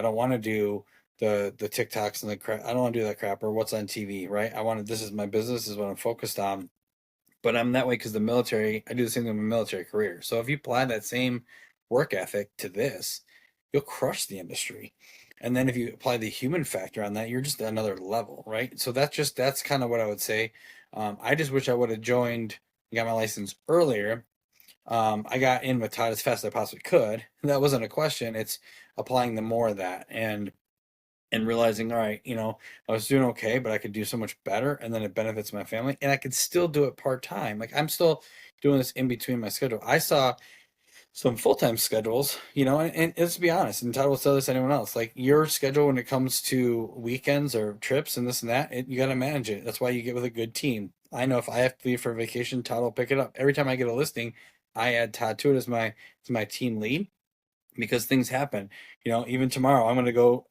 I don't want to do the TikToks and the crap. I don't want to do that crap or what's on TV, right? This is my business, this is what I'm focused on. But I'm that way because the military, I do the same thing in my military career. So if you apply that same work ethic to this, you'll crush the industry. And then if you apply the human factor on that, you're just another level, right? So that's kind of what I would say. I just wish I would have joined, got my license earlier. I got in with Todd as fast as I possibly could. That wasn't a question. It's applying the more of that and realizing, all right, I was doing okay, but I could do so much better, and then it benefits my family, and I could still do it part time. Like I'm still doing this in between my schedule. I saw some full time schedules, and let's be honest, and Todd will tell this to anyone else, like your schedule when it comes to weekends or trips and this and that, you got to manage it. That's why you get with a good team. I know if I have to leave for vacation, Todd will pick it up. Every time I get a listing, I add Todd to it as my team lead because things happen. Even tomorrow I'm going to go,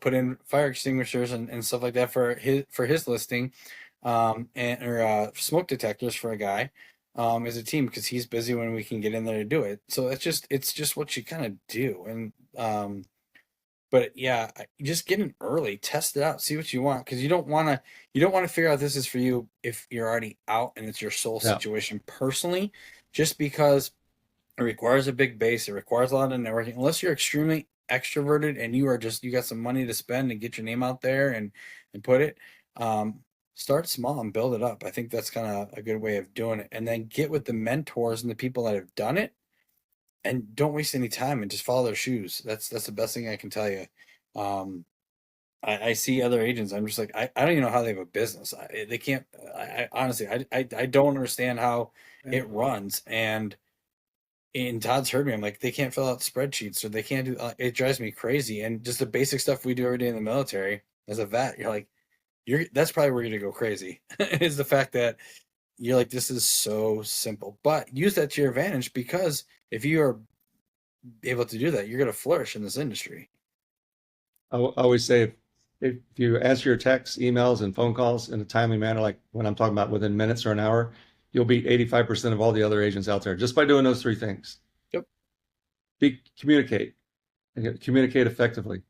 put in fire extinguishers and stuff like that for his listing, and or smoke detectors for a guy, as a team because he's busy when we can get in there to do it. So it's just what you kind of do. And but yeah, just get in early, test it out, see what you want because you don't want to figure out this is for you if you're already out and it's your sole Yeah. situation personally, just because it requires a big base. It requires a lot of networking. Unless you're extremely extroverted and you got some money to spend and get your name out there and put it. Um, Start small and build it up. I think that's kind of a good way of doing it. And then get with the mentors and the people that have done it, and don't waste any time and just follow their shoes. That's the best thing I can tell you. Um, I see other agents. I'm just like I don't even know how they have a business. They can't. I honestly I don't understand how Yeah. it runs and Todd's heard me. I'm like, they can't fill out spreadsheets or they can't do. It drives me crazy. And just the basic stuff we do every day in the military as a vet, you're like, that's probably where you're gonna go crazy. Is the fact that you're like, this is so simple, but use that to your advantage because if you are able to do that, you're gonna flourish in this industry. I always say if you answer your texts, emails, and phone calls in a timely manner, like when I'm talking about within minutes or an hour, you'll beat 85% of all the other agents out there just by doing those three things. Yep. Communicate and communicate effectively.